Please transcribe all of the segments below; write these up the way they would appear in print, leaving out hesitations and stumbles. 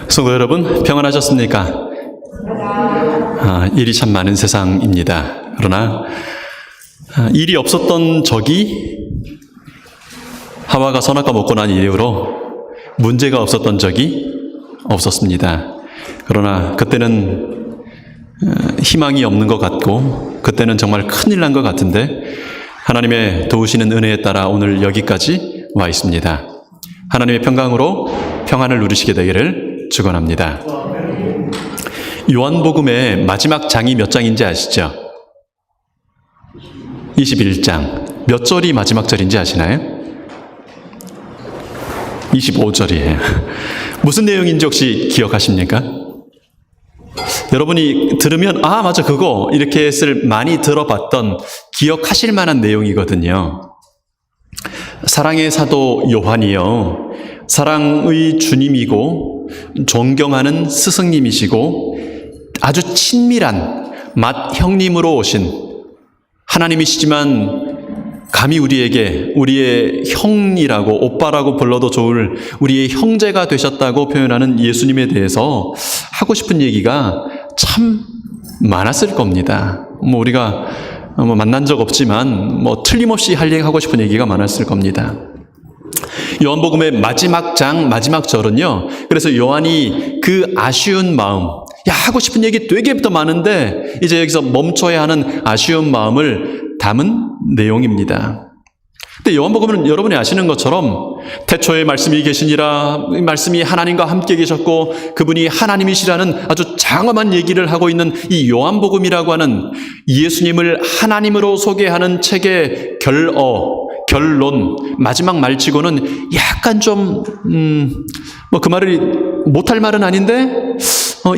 성도 여러분, 평안하셨습니까? 일이 참 많은 세상입니다. 그러나 일이 없었던 적이 하와가 선악과 먹고 난 이후로 문제가 없었던 적이 없었습니다. 그러나 그때는 희망이 없는 것 같고 그때는 정말 큰일 난 것 같은데 하나님의 도우시는 은혜에 따라 오늘 여기까지 와 있습니다. 하나님의 평강으로 평안을 누리시게 되기를 축원합니다. 요한복음의 마지막 장이 몇 장인지 아시죠? 21장. 몇 절이 마지막 절인지 아시나요? 25절이에요. 무슨 내용인지 혹시 기억하십니까? 여러분이 들으면 맞아 그거 이렇게 많이 들어봤던 기억하실 만한 내용이거든요. 사랑의 사도 요한이요, 사랑의 주님이고 존경하는 스승님이시고 아주 친밀한 맏형님으로 오신 하나님이시지만 감히 우리의 형이라고 오빠라고 불러도 좋을 우리의 형제가 되셨다고 표현하는 예수님에 대해서 하고 싶은 얘기가 참 많았을 겁니다. 우리가 만난 적 없지만 틀림없이 하고 싶은 얘기가 많았을 겁니다. 요한복음의 마지막 장, 마지막 절은요, 그래서 요한이 그 아쉬운 마음, 하고 싶은 얘기 되게 더 많은데 이제 여기서 멈춰야 하는 아쉬운 마음을 담은 내용입니다. 근데 요한복음은 여러분이 아시는 것처럼 태초에 말씀이 계시니라, 말씀이 하나님과 함께 계셨고 그분이 하나님이시라는 아주 장엄한 얘기를 하고 있는 이 요한복음이라고 하는 예수님을 하나님으로 소개하는 책의 결론, 마지막 말치고는 약간 좀 그 말을 못할 말은 아닌데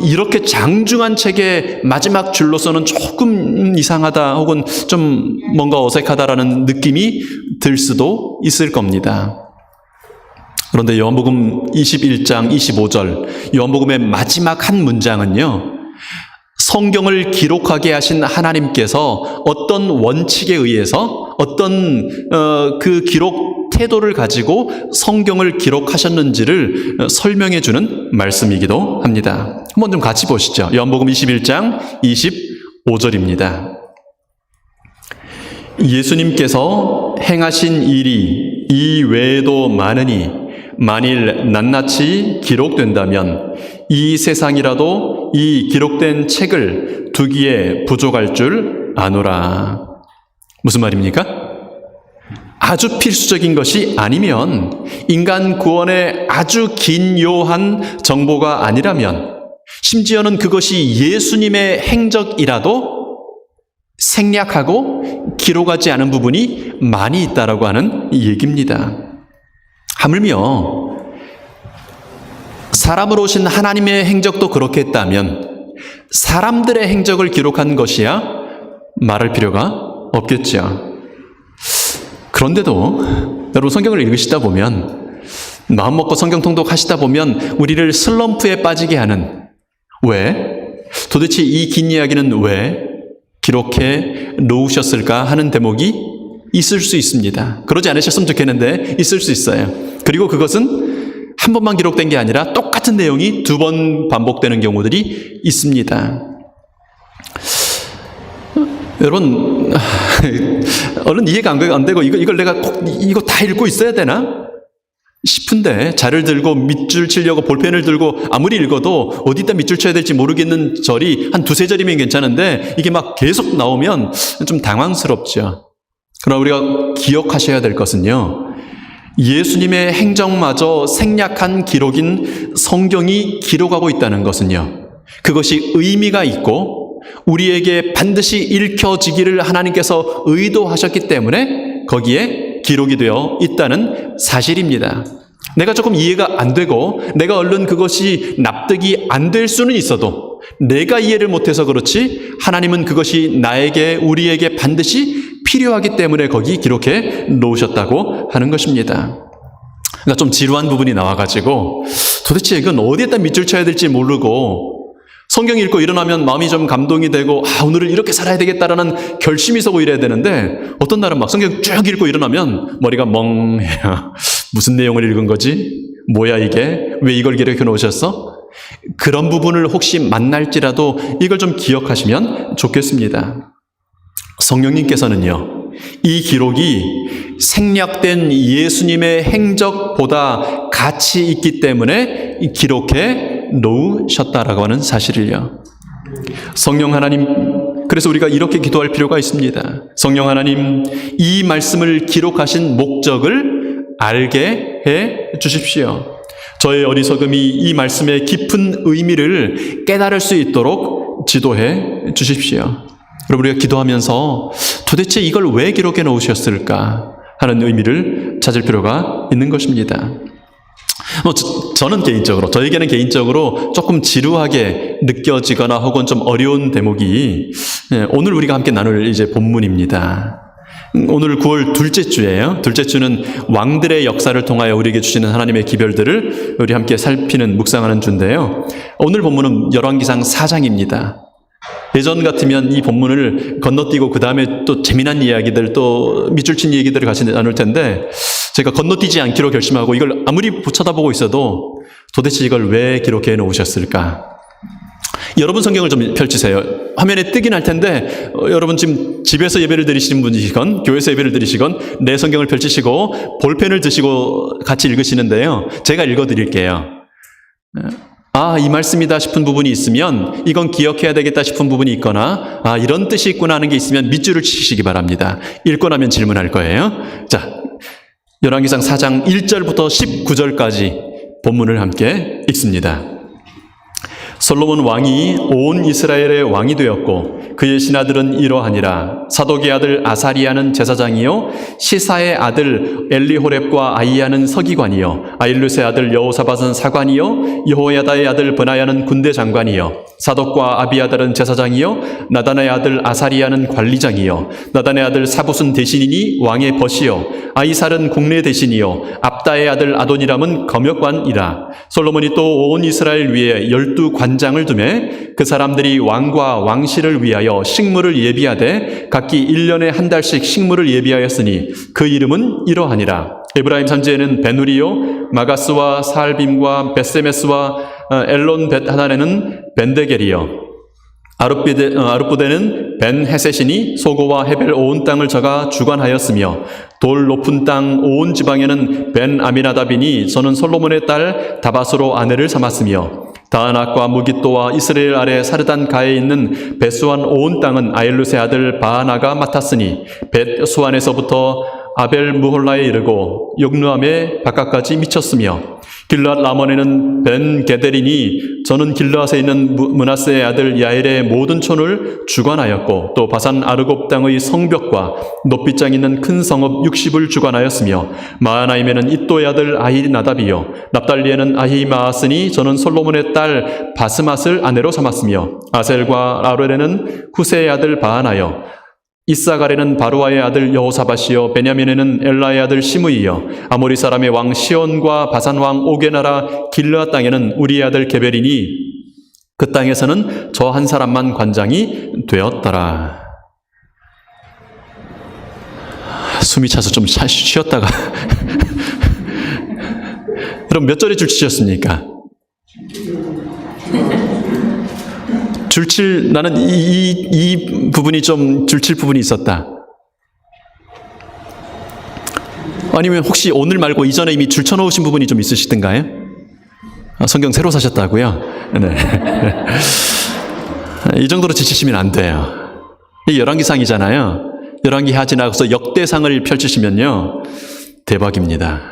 이렇게 장중한 책의 마지막 줄로서는 조금 이상하다 혹은 좀 뭔가 어색하다라는 느낌이 들 수도 있을 겁니다. 그런데 요한복음 21장 25절 요한복음의 마지막 한 문장은요, 성경을 기록하게 하신 하나님께서 어떤 원칙에 의해서 어떤 그 기록 태도를 가지고 성경을 기록하셨는지를 설명해 주는 말씀이기도 합니다. 한번 좀 같이 보시죠. 요한복음 21장 25절입니다. 예수님께서 행하신 일이 이 외에도 많으니 만일 낱낱이 기록된다면 이 세상이라도 이 기록된 책을 두기에 부족할 줄 아노라. 무슨 말입니까? 아주 필수적인 것이 아니면, 인간 구원의 아주 긴요한 정보가 아니라면, 심지어는 그것이 예수님의 행적이라도 생략하고 기록하지 않은 부분이 많이 있다라고 하는 얘기입니다. 하물며 사람으로 오신 하나님의 행적도 그렇게 했다면 사람들의 행적을 기록한 것이야 말할 필요가 없겠죠. 그런데도 여러분 성경을 읽으시다 보면, 마음 먹고 성경 통독하시다 보면 우리를 슬럼프에 빠지게 하는, 도대체 이 긴 이야기는 왜 기록해 놓으셨을까 하는 대목이 있을 수 있습니다. 그러지 않으셨으면 좋겠는데 있을 수 있어요. 그리고 그것은 한 번만 기록된 게 아니라 똑같은 내용이 두 번 반복되는 경우들이 있습니다. 여러분, 얼른 이해가 안 되고 이걸 내가 꼭 이거 다 읽고 있어야 되나 싶은데, 자를 들고 밑줄 치려고 볼펜을 들고 아무리 읽어도 어디다 밑줄 쳐야 될지 모르겠는 절이 한 두세 절이면 괜찮은데 이게 막 계속 나오면 좀 당황스럽죠. 그러나 우리가 기억하셔야 될 것은요, 예수님의 행적마저 생략한 기록인 성경이 기록하고 있다는 것은요, 그것이 의미가 있고 우리에게 반드시 읽혀지기를 하나님께서 의도하셨기 때문에 거기에 기록이 되어 있다는 사실입니다. 내가 조금 이해가 안 되고 내가 얼른 그것이 납득이 안 될 수는 있어도, 내가 이해를 못해서 그렇지 하나님은 그것이 우리에게 반드시 필요하기 때문에 거기 기록해 놓으셨다고 하는 것입니다. 그러니까 좀 지루한 부분이 나와가지고 도대체 이건 어디에다 밑줄 쳐야 될지 모르고 성경 읽고 일어나면 마음이 좀 감동이 되고 오늘을 이렇게 살아야 되겠다라는 결심이 서고 이래야 되는데, 어떤 날은 막 성경 쭉 읽고 일어나면 머리가 멍해요. 무슨 내용을 읽은 거지? 뭐야 이게? 왜 이걸 기록해 놓으셨어? 그런 부분을 혹시 만날지라도 이걸 좀 기억하시면 좋겠습니다. 성령님께서는요, 이 기록이 생략된 예수님의 행적보다 가치 있기 때문에 기록해 놓으셨다라고 하는 사실을요. 성령 하나님, 그래서 우리가 이렇게 기도할 필요가 있습니다. 성령 하나님, 이 말씀을 기록하신 목적을 알게 해 주십시오. 저의 어리석음이 이 말씀의 깊은 의미를 깨달을 수 있도록 지도해 주십시오. 여러분, 우리가 기도하면서 도대체 이걸 왜 기록해 놓으셨을까 하는 의미를 찾을 필요가 있는 것입니다. 저는 개인적으로, 저에게는 개인적으로 조금 지루하게 느껴지거나 혹은 좀 어려운 대목이 오늘 우리가 함께 나눌 이제 본문입니다. 오늘 9월 둘째 주예요. 둘째 주는 왕들의 역사를 통하여 우리에게 주시는 하나님의 기별들을 우리 함께 살피는, 묵상하는 주인데요. 오늘 본문은 열왕기상 4장입니다. 예전 같으면 이 본문을 건너뛰고 그 다음에 또 재미난 이야기들, 또 밑줄 친 얘기들을 같이 나눌 텐데 제가 건너뛰지 않기로 결심하고 이걸 아무리 쳐다보고 있어도 도대체 이걸 왜 기록해 놓으셨을까? 여러분 성경을 좀 펼치세요. 화면에 뜨긴 할 텐데 여러분 지금 집에서 예배를 드리시는 분이시건 교회에서 예배를 드리시건 내 성경을 펼치시고 볼펜을 드시고 같이 읽으시는데요. 제가 읽어드릴게요. 이 말씀이다 싶은 부분이 있으면 이건 기억해야 되겠다 싶은 부분이 있거나 이런 뜻이 있구나 하는 게 있으면 밑줄을 치시기 바랍니다. 읽고 나면 질문할 거예요. 자, 열왕기상 4장 1절부터 19절까지 본문을 함께 읽습니다. 솔로몬 왕이 온 이스라엘의 왕이 되었고 그의 신하들은 이러하니라. 사독의 아들 아사리아는 제사장이요 시사의 아들 엘리호렙과 아이야는 서기관이요 아일루스의 아들 여호사밧은 사관이요 여호야다의 아들 브나야는 군대 장관이요 사독과 아비아달은 제사장이요 나단의 아들 아사리아는 관리장이요 나단의 아들 사붓은 대신이니 왕의 벗이요 아이살은 국내 대신이요 압다의 아들 아도니람은 검역관이라. 솔로몬이 또 온 이스라엘 위에 12관장을 두매 그 사람들이 왕과 왕실을 위하여 식물을 예비하되 각기 1년에 한 달씩 식물을 예비하였으니 그 이름은 이러하니라. 에브라임 산지에는 베누리요 마가스와 살빔과 베세메스와 엘론 벳하단에는 벤데겔이요 아룻부대는 벤헤셋이니 소고와 헤벨 온 땅을 저가 주관하였으며 돌 높은 땅 온 지방에는 벤 아미나답이니 저는 솔로몬의 딸 다바스로 아내를 삼았으며 다안악과 무깃도와 이스라엘 아래 사르단 가에 있는 벳수안 온 땅은 아일루스의 아들 바하나가 맡았으니 벳수안에서부터 아벨 무홀라에 이르고 욕누암의 바깥까지 미쳤으며 길르앗 라몬에는 벤 게델이니 저는 길르앗에 있는 므낫세의 아들 야엘의 모든 촌을 주관하였고 또 바산 아르곱 땅의 성벽과 높이장 있는 큰 성읍 60을 주관하였으며 마하나임에는 이또의 아들 아히나답이요 납달리에는 아히마아스니 저는 솔로몬의 딸 바스맛을 아내로 삼았으며 아셀과 아롤에는 후세의 아들 바하나요 이사갈에는 바루아의 아들 여호사밧이요 베냐민에는 엘라의 아들 시므이요 아모리 사람의 왕 시온과 바산 왕 옥의 나라 길르앗 땅에는 우리의 아들 게벨이니 그 땅에서는 저 한 사람만 관장이 되었더라. 숨이 차서 좀 쉬었다가 그럼 몇 절에 줄 치셨습니까? 나는 이 부분이 좀 줄칠 부분이 있었다. 아니면 혹시 오늘 말고 이전에 이미 줄쳐놓으신 부분이 좀 있으시던가요? 성경 새로 사셨다고요? 네. 이 정도로 지치시면 안 돼요. 이 열왕기상이잖아요. 열왕기하 지나서 역대상을 펼치시면요. 대박입니다.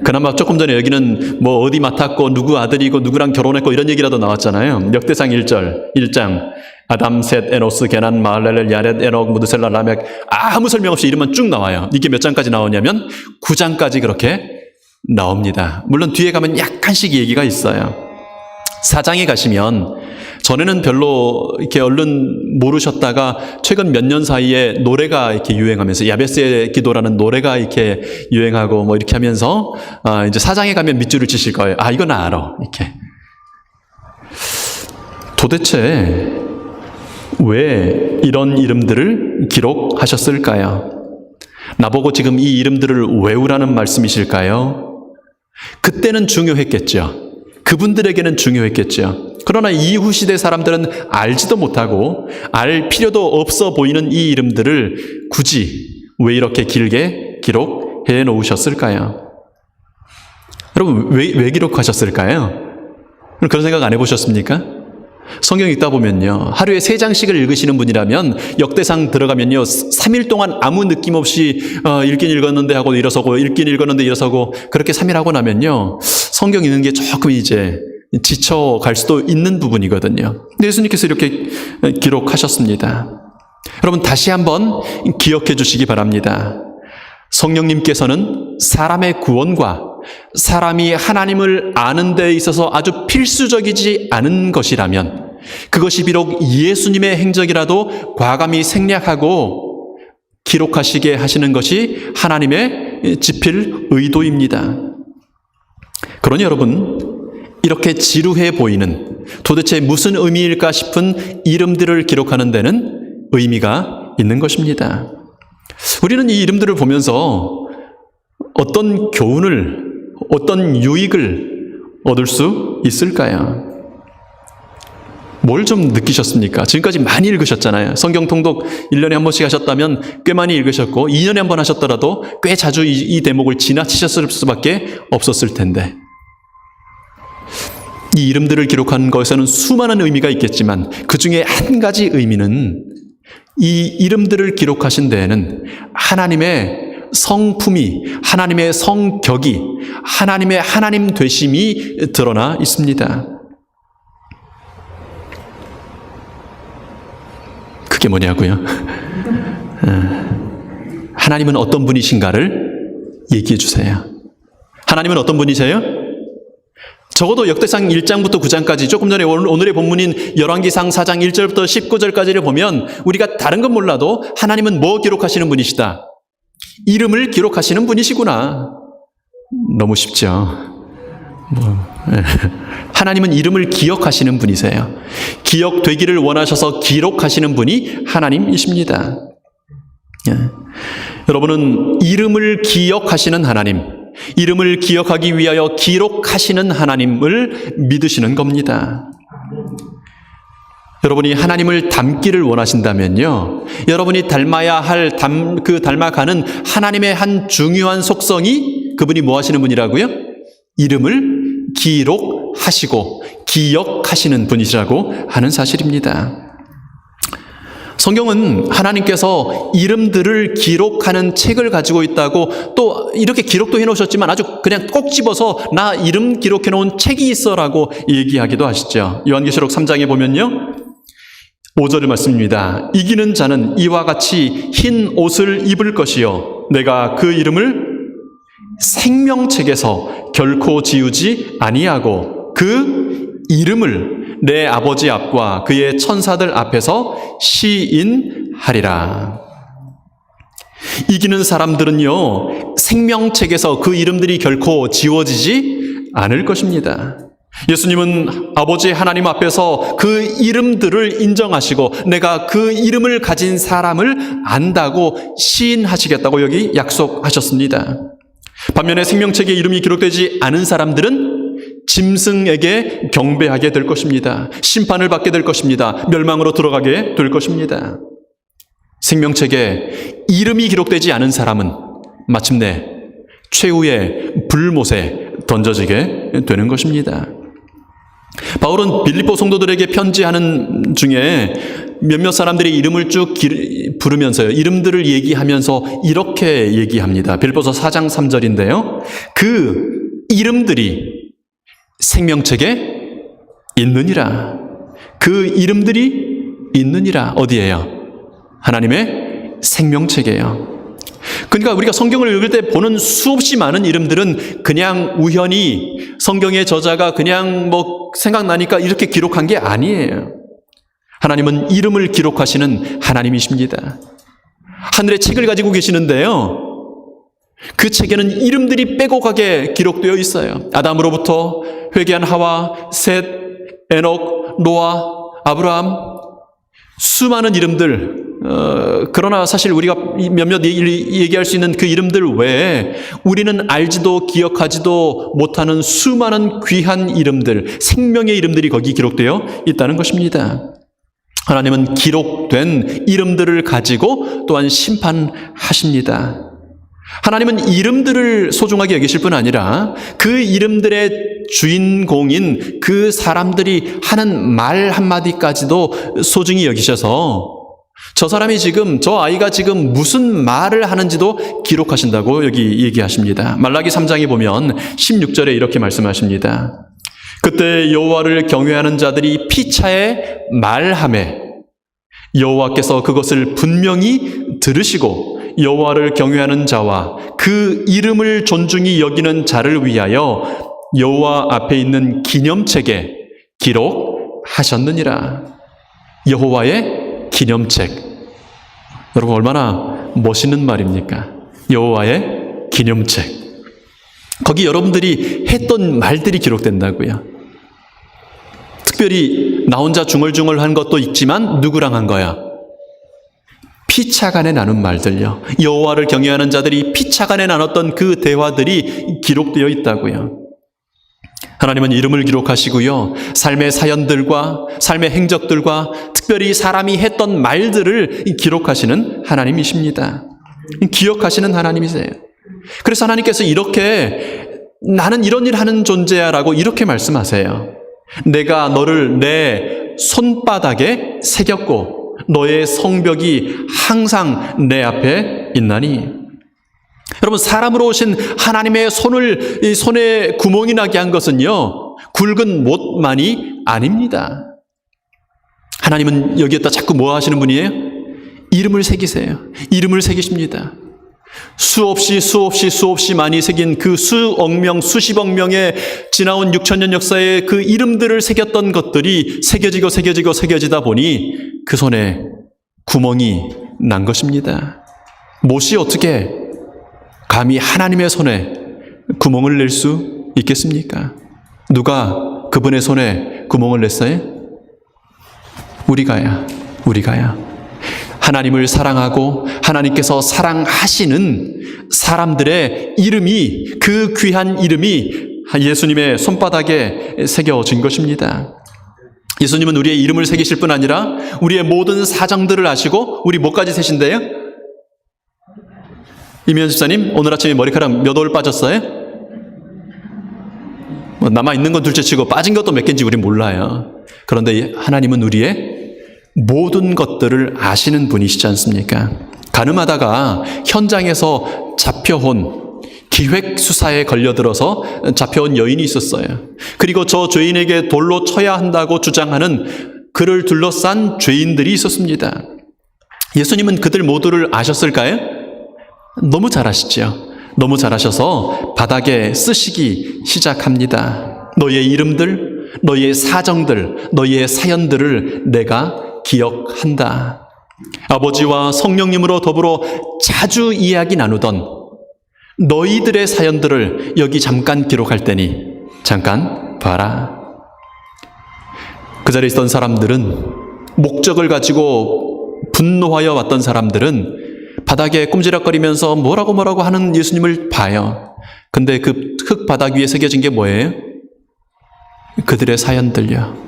그나마 조금 전에 여기는 뭐 어디 맡았고 누구 아들이고 누구랑 결혼했고 이런 얘기라도 나왔잖아요. 역대상 1장 아담, 셋, 에노스, 게난, 마할렐, 야렛, 에녹, 무드셀라, 라멕 아무 설명 없이 이름만 쭉 나와요. 이게 몇 장까지 나오냐면 9장까지 그렇게 나옵니다. 물론 뒤에 가면 약간씩 얘기가 있어요. 4장에 가시면 전에는 별로 이렇게 얼른 모르셨다가 최근 몇 년 사이에 노래가 이렇게 유행하면서 야베스의 기도라는 노래가 이렇게 유행하고 뭐 이렇게 하면서 이제 4장에 가면 밑줄을 치실 거예요. 이건 알아. 이렇게. 도대체 왜 이런 이름들을 기록하셨을까요? 나보고 지금 이 이름들을 외우라는 말씀이실까요? 그때는 중요했겠죠. 그분들에게는 중요했겠죠. 그러나 이후 시대 사람들은 알지도 못하고 알 필요도 없어 보이는 이 이름들을 굳이 왜 이렇게 길게 기록해 놓으셨을까요? 여러분, 왜 기록하셨을까요? 그런 생각 안 해보셨습니까? 성경 읽다 보면요, 하루에 3장씩을 읽으시는 분이라면 역대상 들어가면요 3일 동안 아무 느낌 없이 읽긴 읽었는데 하고 일어서고 읽긴 읽었는데 일어서고 그렇게 3일 하고 나면요 성경 읽는 게 조금 이제 지쳐갈 수도 있는 부분이거든요. 근데 예수님께서 이렇게 기록하셨습니다. 여러분, 다시 한번 기억해 주시기 바랍니다. 성령님께서는 사람의 구원과 사람이 하나님을 아는 데 있어서 아주 필수적이지 않은 것이라면 그것이 비록 예수님의 행적이라도 과감히 생략하고 기록하시게 하시는 것이 하나님의 지필 의도입니다. 그러니 여러분, 이렇게 지루해 보이는 도대체 무슨 의미일까 싶은 이름들을 기록하는 데는 의미가 있는 것입니다. 우리는 이 이름들을 보면서 어떤 교훈을, 어떤 유익을 얻을 수 있을까요? 뭘 좀 느끼셨습니까? 지금까지 많이 읽으셨잖아요. 성경 통독 1년에 한 번씩 하셨다면 꽤 많이 읽으셨고 2년에 한 번 하셨더라도 꽤 자주 이 대목을 지나치셨을 수밖에 없었을 텐데, 이 이름들을 기록한 것에는 수많은 의미가 있겠지만 그 중에 한 가지 의미는 이 이름들을 기록하신 데에는 하나님의 성품이, 하나님의 성격이, 하나님의 하나님 되심이 드러나 있습니다. 그게 뭐냐고요? 하나님은 어떤 분이신가를 얘기해 주세요. 하나님은 어떤 분이세요? 적어도 역대상 1장부터 9장까지, 조금 전에 오늘의 본문인 열왕기상 4장 1절부터 19절까지를 보면 우리가 다른 건 몰라도 하나님은 뭐 기록하시는 분이시다? 이름을 기록하시는 분이시구나. 너무 쉽죠? 하나님은 이름을 기억하시는 분이세요. 기억되기를 원하셔서 기록하시는 분이 하나님이십니다. 여러분은 이름을 기억하시는 하나님, 이름을 기억하기 위하여 기록하시는 하나님을 믿으시는 겁니다. 여러분이 하나님을 닮기를 원하신다면요, 여러분이 닮아야 할 닮아가는 하나님의 한 중요한 속성이, 그분이 뭐 하시는 분이라고요? 이름을 기록하시고 기억하시는 분이시라고 하는 사실입니다. 성경은 하나님께서 이름들을 기록하는 책을 가지고 있다고, 또 이렇게 기록도 해놓으셨지만 아주 그냥 꼭 집어서 나 이름 기록해놓은 책이 있어라고 얘기하기도 하시죠. 요한계시록 3장에 보면요, 5절 말씀입니다. 이기는 자는 이와 같이 흰 옷을 입을 것이요 내가 그 이름을 생명책에서 결코 지우지 아니하고 그 이름을 내 아버지 앞과 그의 천사들 앞에서 시인하리라. 이기는 사람들은요, 생명책에서 그 이름들이 결코 지워지지 않을 것입니다. 예수님은 아버지 하나님 앞에서 그 이름들을 인정하시고 내가 그 이름을 가진 사람을 안다고 시인하시겠다고 여기 약속하셨습니다. 반면에 생명책에 이름이 기록되지 않은 사람들은 짐승에게 경배하게 될 것입니다. 심판을 받게 될 것입니다. 멸망으로 들어가게 될 것입니다. 생명책에 이름이 기록되지 않은 사람은 마침내 최후의 불못에 던져지게 되는 것입니다. 바울은 빌립보 성도들에게 편지하는 중에 몇몇 사람들의 이름을 쭉 부르면서요, 이름들을 얘기하면서 이렇게 얘기합니다. 빌립보서 4장 3절인데요. 그 이름들이 생명책에 있느니라. 그 이름들이 있느니라. 어디예요? 하나님의 생명책이에요. 그러니까 우리가 성경을 읽을 때 보는 수없이 많은 이름들은 그냥 우연히 성경의 저자가 그냥 생각나니까 이렇게 기록한 게 아니에요. 하나님은 이름을 기록하시는 하나님이십니다. 하늘의 책을 가지고 계시는데요, 그 책에는 이름들이 빼곡하게 기록되어 있어요. 아담으로부터 회개한 하와, 셋, 에녹, 노아, 아브라함, 수많은 이름들, 그러나 사실 우리가 몇몇 얘기할 수 있는 그 이름들 외에 우리는 알지도 기억하지도 못하는 수많은 귀한 이름들, 생명의 이름들이 거기 기록되어 있다는 것입니다. 하나님은 기록된 이름들을 가지고 또한 심판하십니다. 하나님은 이름들을 소중하게 여기실 뿐 아니라 그 이름들의 주인공인 그 사람들이 하는 말 한마디까지도 소중히 여기셔서 저 사람이 지금, 저 아이가 지금 무슨 말을 하는지도 기록하신다고 여기 얘기하십니다. 말라기 3장에 보면 16절에 이렇게 말씀하십니다. 그때 여호와를 경외하는 자들이 피차에 말하매 여호와께서 그것을 분명히 들으시고 여호와를 경외하는 자와 그 이름을 존중히 여기는 자를 위하여 여호와 앞에 있는 기념책에 기록하셨느니라. 여호와의 기념책. 여러분 얼마나 멋있는 말입니까? 여호와의 기념책. 거기 여러분들이 했던 말들이 기록된다고요. 특별히 나 혼자 중얼중얼한 것도 있지만 누구랑 한 거야? 피차간에 나눈 말들요. 여호와를 경외하는 자들이 피차간에 나눴던 그 대화들이 기록되어 있다고요. 하나님은 이름을 기록하시고요. 삶의 사연들과 삶의 행적들과 특별히 사람이 했던 말들을 기록하시는 하나님이십니다. 기억하시는 하나님이세요. 그래서 하나님께서 이렇게 나는 이런 일 하는 존재야 라고 이렇게 말씀하세요. 내가 너를 내 손바닥에 새겼고 너의 성벽이 항상 내 앞에 있나니. 여러분 사람으로 오신 하나님의 손을 이 손에 구멍이 나게 한 것은요 굵은 못만이 아닙니다. 하나님은 여기에다 자꾸 뭐 하시는 분이에요? 이름을 새기세요. 이름을 새기십니다. 수없이 많이 새긴 그 수억 명, 수십억 명의 지나온 6,000년 역사의 그 이름들을 새겼던 것들이 새겨지다 보니 그 손에 구멍이 난 것입니다. 못이 어떻게 감히 하나님의 손에 구멍을 낼 수 있겠습니까? 누가 그분의 손에 구멍을 냈어요? 우리가야. 하나님을 사랑하고 하나님께서 사랑하시는 사람들의 이름이, 그 귀한 이름이 예수님의 손바닥에 새겨진 것입니다. 예수님은 우리의 이름을 새기실 뿐 아니라 우리의 모든 사정들을 아시고 우리 뭐까지 세신대요? 이미연 집사님, 오늘 아침에 머리카락 몇 올 빠졌어요? 남아있는 건 둘째치고 빠진 것도 몇 개인지 우린 몰라요. 그런데 하나님은 우리의 모든 것들을 아시는 분이시지 않습니까? 가늠하다가 현장에서 잡혀온 기획수사에 걸려들어서 잡혀온 여인이 있었어요. 그리고 저 죄인에게 돌로 쳐야 한다고 주장하는 그를 둘러싼 죄인들이 있었습니다. 예수님은 그들 모두를 아셨을까요? 너무 잘 아시죠? 너무 잘 아셔서 바닥에 쓰시기 시작합니다. 너의 이름들, 너의 사정들, 너의 사연들을 내가 기억한다. 아버지와 성령님으로 더불어 자주 이야기 나누던 너희들의 사연들을 여기 잠깐 기록할 테니 잠깐 봐라. 그 자리에 있던 사람들은 목적을 가지고 분노하여 왔던 사람들은 바닥에 꼼지락거리면서 뭐라고 하는 예수님을 봐요. 근데 그 흙 바닥 위에 새겨진 게 뭐예요? 그들의 사연들요.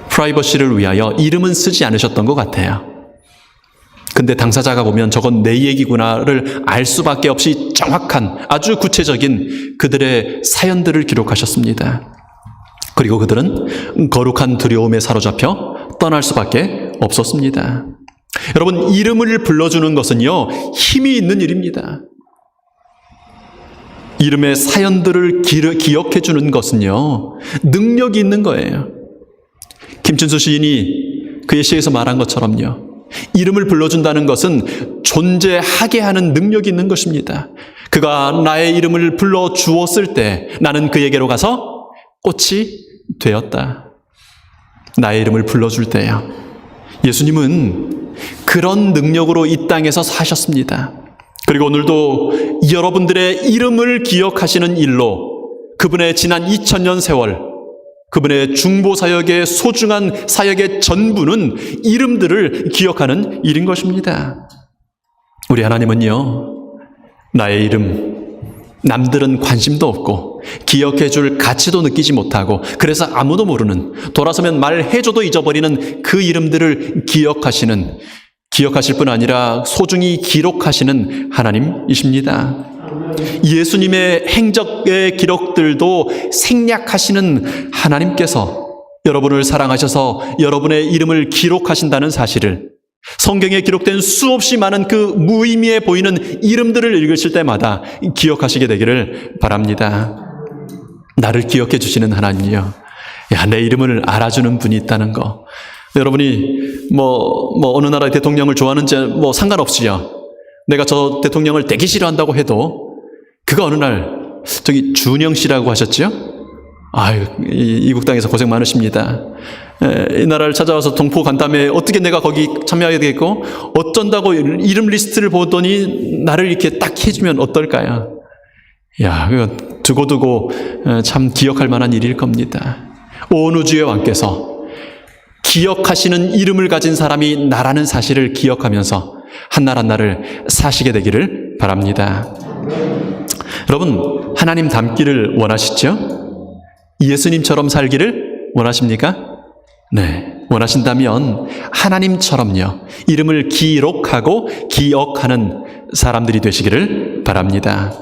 프라이버시를 위하여 이름은 쓰지 않으셨던 것 같아요. 근데 당사자가 보면 저건 내 얘기구나를 알 수밖에 없이 정확한 아주 구체적인 그들의 사연들을 기록하셨습니다. 그리고 그들은 거룩한 두려움에 사로잡혀 떠날 수밖에 없었습니다. 여러분, 이름을 불러주는 것은요, 힘이 있는 일입니다. 이름의 사연들을 기억해 주는 것은요, 능력이 있는 거예요. 김춘수 시인이 그의 시에서 말한 것처럼요, 이름을 불러준다는 것은 존재하게 하는 능력이 있는 것입니다. 그가 나의 이름을 불러주었을 때 나는 그에게로 가서 꽃이 되었다. 나의 이름을 불러줄 때요. 예수님은 그런 능력으로 이 땅에서 사셨습니다. 그리고 오늘도 여러분들의 이름을 기억하시는 일로 그분의 지난 2000년 세월, 그분의 중보 사역의 소중한 사역의 전부는 이름들을 기억하는 일인 것입니다. 우리 하나님은요, 나의 이름, 남들은 관심도 없고 기억해 줄 가치도 느끼지 못하고 그래서 아무도 모르는, 돌아서면 말해줘도 잊어버리는 그 이름들을 기억하실 뿐 아니라 소중히 기록하시는 하나님이십니다. 예수님의 행적의 기록들도 생략하시는 하나님께서 여러분을 사랑하셔서 여러분의 이름을 기록하신다는 사실을, 성경에 기록된 수없이 많은 그 무의미해 보이는 이름들을 읽으실 때마다 기억하시게 되기를 바랍니다. 나를 기억해 주시는 하나님이요, 내 이름을 알아주는 분이 있다는 거. 여러분이 어느 나라의 대통령을 좋아하는지 상관없이요, 내가 저 대통령을 되게 싫어한다고 해도 그가 어느 날 저기 준영 씨라고 하셨죠? 아유, 이국 땅에서 고생 많으십니다. 이 나라를 찾아와서 동포 간담회에 어떻게 내가 거기 참여하게 되겠고, 어쩐다고 이름 리스트를 보더니 나를 이렇게 딱 해주면 어떨까요? 그거 두고두고 참 기억할 만한 일일 겁니다. 온 우주의 왕께서 기억하시는 이름을 가진 사람이 나라는 사실을 기억하면서 한날 한날을 사시게 되기를 바랍니다. 여러분, 하나님 닮기를 원하시죠? 예수님처럼 살기를 원하십니까? 네, 원하신다면 하나님처럼요, 이름을 기록하고 기억하는 사람들이 되시기를 바랍니다.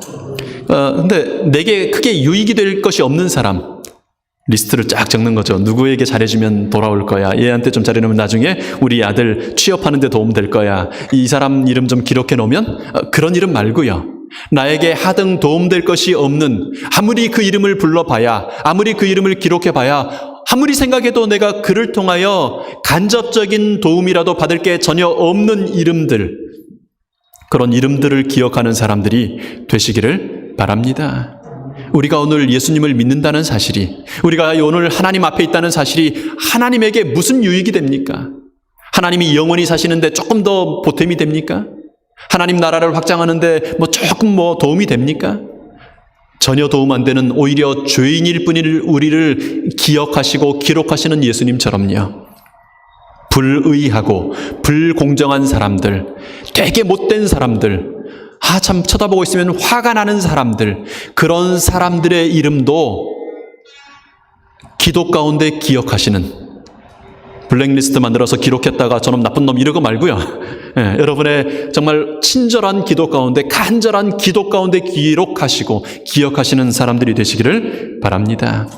근데 내게 크게 유익이 될 것이 없는 사람, 리스트를 쫙 적는 거죠. 누구에게 잘해주면 돌아올 거야. 얘한테 좀 잘해놓으면 나중에 우리 아들 취업하는 데 도움 될 거야. 이 사람 이름 좀 기록해 놓으면, 그런 이름 말고요, 나에게 하등 도움될 것이 없는, 아무리 그 이름을 불러봐야, 아무리 그 이름을 기록해봐야, 아무리 생각해도 내가 그를 통하여 간접적인 도움이라도 받을 게 전혀 없는 이름들, 그런 이름들을 기억하는 사람들이 되시기를 바랍니다. 우리가 오늘 예수님을 믿는다는 사실이, 우리가 오늘 하나님 앞에 있다는 사실이 하나님에게 무슨 유익이 됩니까? 하나님이 영원히 사시는데 조금 더 보탬이 됩니까? 하나님 나라를 확장하는데 조금 도움이 됩니까? 전혀 도움 안 되는, 오히려 죄인일 뿐일 우리를 기억하시고 기록하시는 예수님처럼요, 불의하고 불공정한 사람들, 되게 못된 사람들, 참 쳐다보고 있으면 화가 나는 사람들, 그런 사람들의 이름도 기도 가운데 기억하시는, 블랙리스트 만들어서 기록했다가 저놈 나쁜 놈 이러고 말고요, 여러분의 정말 친절한 기도 가운데, 간절한 기도 가운데 기록하시고 기억하시는 사람들이 되시기를 바랍니다.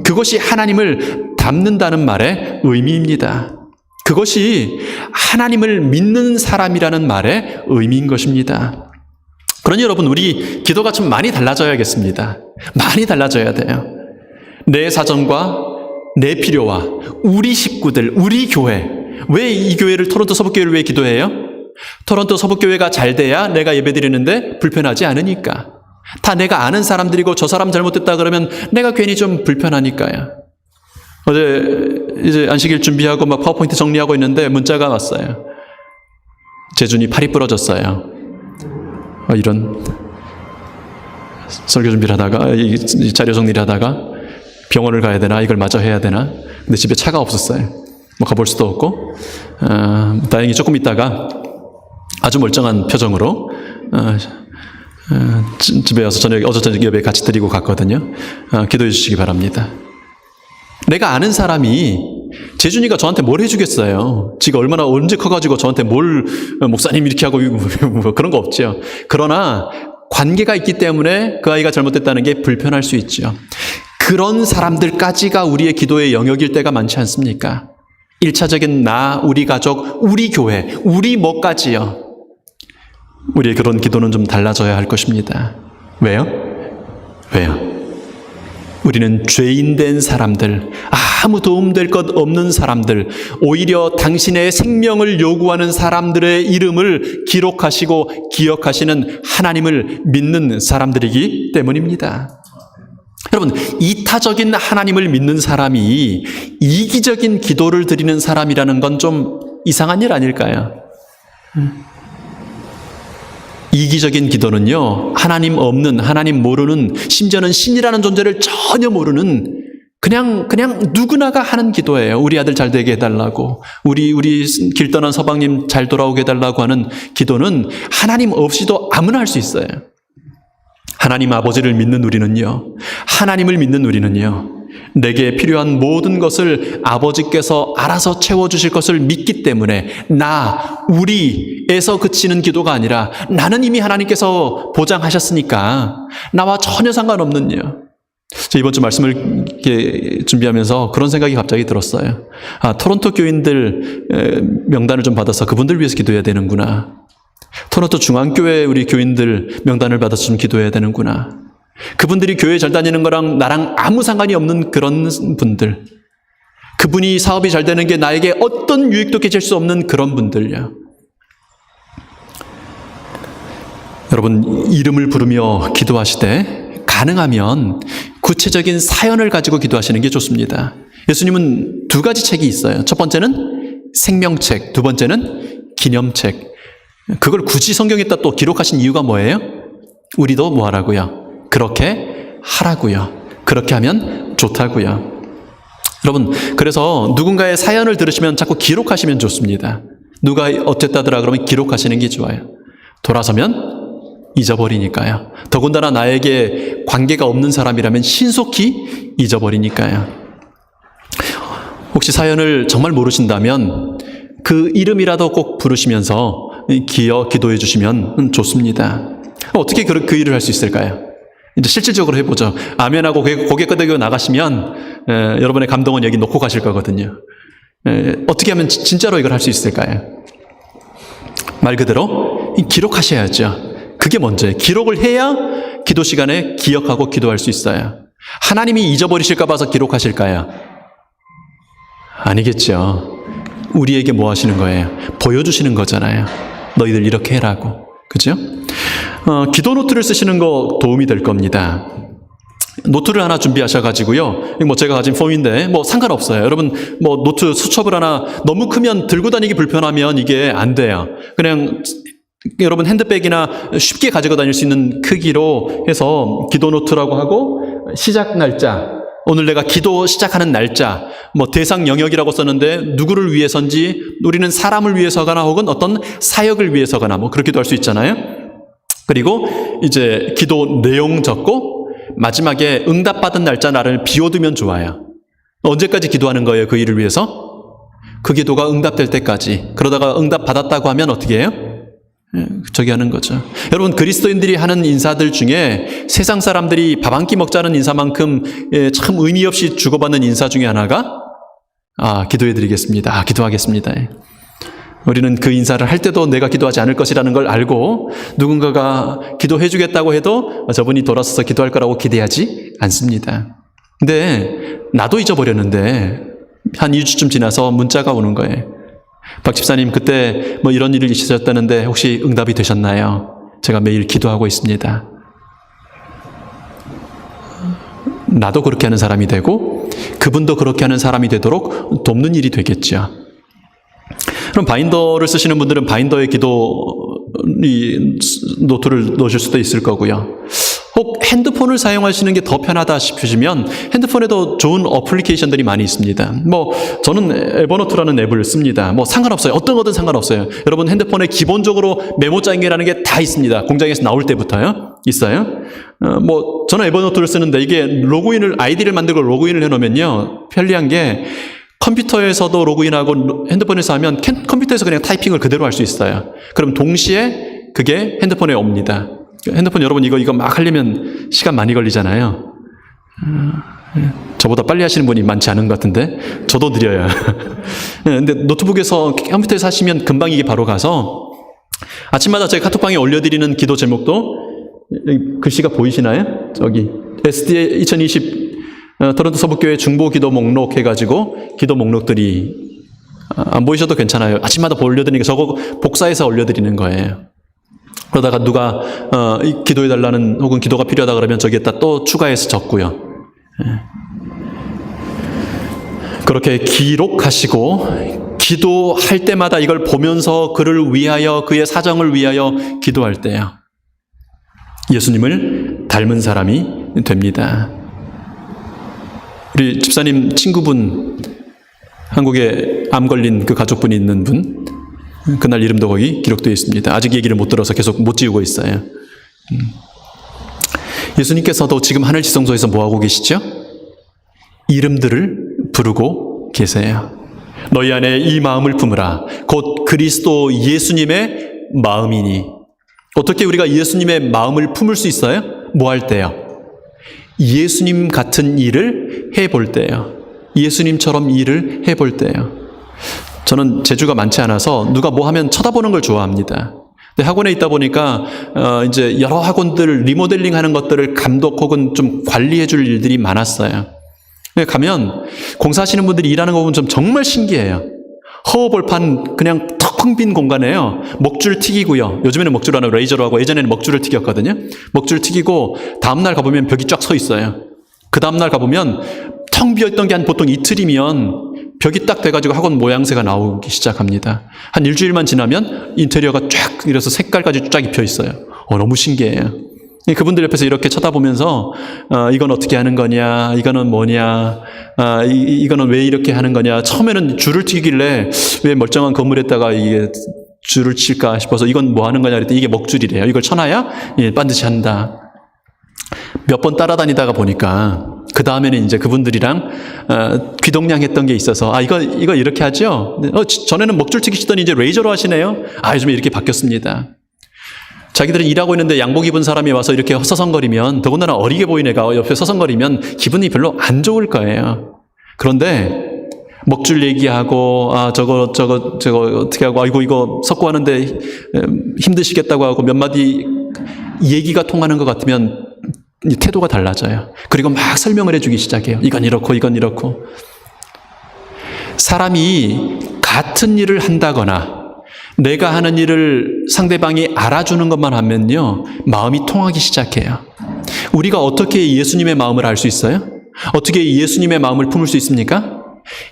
그것이 하나님을 닮는다는 말의 의미입니다. 그것이 하나님을 믿는 사람이라는 말의 의미인 것입니다. 그러니 여러분, 우리 기도가 좀 많이 달라져야겠습니다. 많이 달라져야 돼요. 내 사정과 내 필요와 우리 식구들, 우리 교회, 왜 이 교회를, 토론토 서북교회를 왜 기도해요? 토론토 서북교회가 잘 돼야 내가 예배드리는데 불편하지 않으니까. 다 내가 아는 사람들이고 저 사람 잘못됐다 그러면 내가 괜히 좀 불편하니까요. 어제 이제 안식일 준비하고 파워포인트 정리하고 있는데 문자가 왔어요. 재준이 팔이 부러졌어요. 이런 설교 준비를 하다가, 이 자료 정리를 하다가 병원을 가야 되나, 이걸 마저 해야 되나, 근데 집에 차가 없었어요. 가볼 수도 없고, 다행히 조금 있다가 아주 멀쩡한 표정으로 집에 와서 어제 저녁 예배 같이 드리고 갔거든요. 기도해 주시기 바랍니다. 내가 아는 사람이, 재준이가 저한테 뭘 해주겠어요? 지가 얼마나 언제 커가지고 저한테 뭘 목사님 이렇게 하고 그런 거 없죠. 그러나 관계가 있기 때문에 그 아이가 잘못됐다는 게 불편할 수 있죠. 그런 사람들까지가 우리의 기도의 영역일 때가 많지 않습니까? 1차적인 나, 우리 가족, 우리 교회, 우리 뭐까지요. 우리의 그런 기도는 좀 달라져야 할 것입니다. 왜요? 우리는 죄인된 사람들, 아무 도움될 것 없는 사람들, 오히려 당신의 생명을 요구하는 사람들의 이름을 기록하시고 기억하시는 하나님을 믿는 사람들이기 때문입니다. 여러분, 이타적인 하나님을 믿는 사람이 이기적인 기도를 드리는 사람이라는 건 좀 이상한 일 아닐까요? 이기적인 기도는요, 하나님 없는, 하나님 모르는, 심지어는 신이라는 존재를 전혀 모르는 그냥 누구나가 하는 기도예요. 우리 아들 잘 되게 해달라고, 우리 길 떠난 서방님 잘 돌아오게 해달라고 하는 기도는 하나님 없이도 아무나 할 수 있어요. 하나님 아버지를 믿는 우리는요, 하나님을 믿는 우리는요, 내게 필요한 모든 것을 아버지께서 알아서 채워주실 것을 믿기 때문에 우리에서 그치는 기도가 아니라 나는 이미 하나님께서 보장하셨으니까 나와 전혀 상관없는요. 저 이번 주 말씀을 이렇게 준비하면서 그런 생각이 갑자기 들었어요. 토론토 교인들 명단을 좀 받아서 그분들 위해서 기도해야 되는구나. 토론토 중앙교회 우리 교인들 명단을 받아서 좀 기도해야 되는구나. 그분들이 교회 잘 다니는 거랑 나랑 아무 상관이 없는 그런 분들, 그분이 사업이 잘 되는 게 나에게 어떤 유익도 끼칠 수 없는 그런 분들요. 여러분, 이름을 부르며 기도하시되 가능하면 구체적인 사연을 가지고 기도하시는 게 좋습니다. 예수님은 두 가지 책이 있어요. 첫 번째는 생명책, 두 번째는 기념책. 그걸 굳이 성경에다 또 기록하신 이유가 뭐예요? 우리도 뭐 하라고요? 그렇게 하라고요. 그렇게 하면 좋다고요. 여러분, 그래서 누군가의 사연을 들으시면 자꾸 기록하시면 좋습니다. 누가 어쨌다더라 그러면 기록하시는 게 좋아요. 돌아서면 잊어버리니까요. 더군다나 나에게 관계가 없는 사람이라면 신속히 잊어버리니까요. 혹시 사연을 정말 모르신다면 그 이름이라도 꼭 부르시면서 기도해 주시면 좋습니다. 어떻게 그 일을 할 수 있을까요? 이제 실질적으로 해보죠. 아멘하고 고개 끄덕이고 나가시면 여러분의 감동은 여기 놓고 가실 거거든요. 어떻게 하면 진짜로 이걸 할 수 있을까요? 말 그대로 기록하셔야죠. 그게 먼저예요. 기록을 해야 기도 시간에 기억하고 기도할 수 있어요. 하나님이 잊어버리실까 봐서 기록하실까요? 아니겠죠. 우리에게 뭐 하시는 거예요? 보여주시는 거잖아요. 너희들 이렇게 해라고. 그죠? 기도 노트를 쓰시는 거 도움이 될 겁니다. 노트를 하나 준비하셔가지고요. 뭐 제가 가진 폼인데 뭐 상관없어요. 여러분 뭐 노트 수첩을 하나 너무 크면 들고 다니기 불편하면 이게 안 돼요. 그냥 여러분 핸드백이나 쉽게 가지고 다닐 수 있는 크기로 해서 기도 노트라고 하고 시작 날짜, 오늘 내가 기도 시작하는 날짜, 뭐 대상 영역이라고 썼는데 누구를 위해서인지 우리는 사람을 위해서거나 혹은 어떤 사역을 위해서거나 뭐 그렇게도 할 수 있잖아요. 그리고 이제 기도 내용 적고 마지막에 응답받은 날짜 날을 비워두면 좋아요. 언제까지 기도하는 거예요? 그 일을 위해서? 그 기도가 응답될 때까지. 그러다가 응답받았다고 하면 어떻게 해요? 저기 하는 거죠. 여러분, 그리스도인들이 하는 인사들 중에 세상 사람들이 밥 한 끼 먹자는 인사만큼 참 의미 없이 주고받는 인사 중에 하나가 기도해 드리겠습니다. 기도하겠습니다. 우리는 그 인사를 할 때도 내가 기도하지 않을 것이라는 걸 알고 누군가가 기도해 주겠다고 해도 저분이 돌아서서 기도할 거라고 기대하지 않습니다. 근데 나도 잊어버렸는데 한 2주쯤 지나서 문자가 오는 거예요. 박 집사님, 그때 뭐 이런 일이 있으셨다는데 혹시 응답이 되셨나요? 제가 매일 기도하고 있습니다. 나도 그렇게 하는 사람이 되고 그분도 그렇게 하는 사람이 되도록 돕는 일이 되겠죠. 그럼 바인더를 쓰시는 분들은 바인더에 기도 노트를 넣으실 수도 있을 거고요. 혹 핸드폰을 사용하시는 게 더 편하다 싶으시면 핸드폰에도 좋은 어플리케이션들이 많이 있습니다. 뭐 저는 에버노트라는 앱을 씁니다. 뭐 상관없어요. 어떤 거든 상관없어요. 여러분 핸드폰에 기본적으로 메모장이라는 게 다 있습니다. 공장에서 나올 때부터요. 있어요. 뭐 저는 에버노트를 쓰는데 이게 아이디를 만들고 로그인을 해놓으면요. 편리한 게 컴퓨터에서도 로그인하고 핸드폰에서 하면 컴퓨터에서 그냥 타이핑을 그대로 할 수 있어요. 그럼 동시에 그게 핸드폰에 옵니다. 핸드폰 여러분 이거 막 하려면 시간 많이 걸리잖아요. 저보다 빨리 하시는 분이 많지 않은 것 같은데 저도 느려요. 근데 노트북에서 컴퓨터에서 하시면 금방 이게 바로 가서 아침마다 저희 카톡방에 올려드리는 기도 제목도 글씨가 보이시나요? 저기 SDA 2020 토론토 서북교회 중보 기도 목록 해가지고 기도 목록들이 안 보이셔도 괜찮아요. 아침마다 올려드리니까 저거 복사해서 올려드리는 거예요. 그러다가 누가 기도해달라는 혹은 기도가 필요하다 그러면 저기에다 또 추가해서 적고요. 그렇게 기록하시고 기도할 때마다 이걸 보면서 그를 위하여 그의 사정을 위하여 기도할 때요. 예수님을 닮은 사람이 됩니다. 우리 집사님 친구분, 한국에 암 걸린 그 가족분이 있는 분, 그날 이름도 거기 기록되어 있습니다. 아직 얘기를 못 들어서 계속 못 지우고 있어요. 예수님께서도 지금 하늘 지성소에서 뭐하고 계시죠? 이름들을 부르고 계세요. 너희 안에 이 마음을 품으라. 곧 그리스도 예수님의 마음이니. 어떻게 우리가 예수님의 마음을 품을 수 있어요? 뭐 할 때요? 예수님 같은 일을 해볼 때요. 예수님처럼 일을 해볼 때요. 저는 재주가 많지 않아서 누가 뭐 하면 쳐다보는 걸 좋아합니다. 근데 학원에 있다 보니까 이제 여러 학원들 리모델링 하는 것들을 감독 혹은 좀 관리해 줄 일들이 많았어요. 가면 공사하시는 분들이 일하는 거 보면 좀 정말 신기해요. 허허벌판 그냥 텅 빈 공간에요. 먹줄 튀기고요. 요즘에는 먹줄 안 하고 레이저로 하고 예전에는 먹줄을 튀겼거든요. 먹줄 튀기고 다음날 가보면 벽이 쫙 서 있어요. 그 다음날 가보면 텅 비어있던 게 한 보통 이틀이면 벽이 딱 돼가지고 학원 모양새가 나오기 시작합니다. 한 일주일만 지나면 인테리어가 쫙 이래서 색깔까지 쫙 입혀 있어요. 너무 신기해요. 그분들 옆에서 이렇게 쳐다보면서 이건 어떻게 하는 거냐, 이거는 뭐냐, 이거는 왜 이렇게 하는 거냐. 처음에는 줄을 튀기길래 왜 멀쩡한 건물에다가 이게 줄을 칠까 싶어서 이건 뭐 하는 거냐 그랬더니 이게 먹줄이래요. 이걸 쳐놔야 반드시 한다. 몇 번 따라다니다가 보니까 그 다음에는 이제 그분들이랑 귀동냥했던 게 있어서 이거 이렇게 하죠. 전에는 먹줄 튀기시더니 이제 레이저로 하시네요. 요즘에 이렇게 바뀌었습니다. 자기들은 일하고 있는데 양복 입은 사람이 와서 이렇게 서성거리면, 더군다나 어리게 보이는 애가 옆에 서성거리면 기분이 별로 안 좋을 거예요. 그런데 먹줄 얘기하고 저거 어떻게 하고 아이고 이거 섞고 하는데 힘드시겠다고 하고 몇 마디 얘기가 통하는 것 같으면 태도가 달라져요. 그리고 막 설명을 해주기 시작해요. 이건 이렇고 이건 이렇고. 사람이 같은 일을 한다거나 내가 하는 일을 상대방이 알아주는 것만 하면요, 마음이 통하기 시작해요. 우리가 어떻게 예수님의 마음을 알 수 있어요? 어떻게 예수님의 마음을 품을 수 있습니까?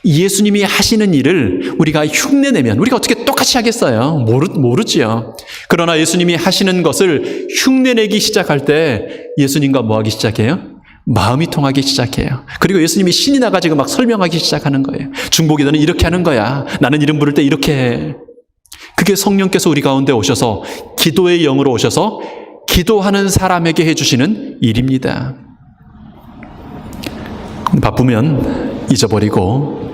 예수님이 하시는 일을 우리가 흉내내면 우리가 어떻게 똑같이 하겠어요? 모르지요. 그러나 예수님이 하시는 것을 흉내내기 시작할 때 예수님과 뭐 하기 시작해요? 마음이 통하기 시작해요. 그리고 예수님이 신이 나가지고 막 설명하기 시작하는 거예요. 중보기 너는 이렇게 하는 거야. 나는 이름 부를 때 이렇게 해. 그게 성령께서 우리 가운데 오셔서 기도의 영으로 오셔서 기도하는 사람에게 해주시는 일입니다. 바쁘면 잊어버리고,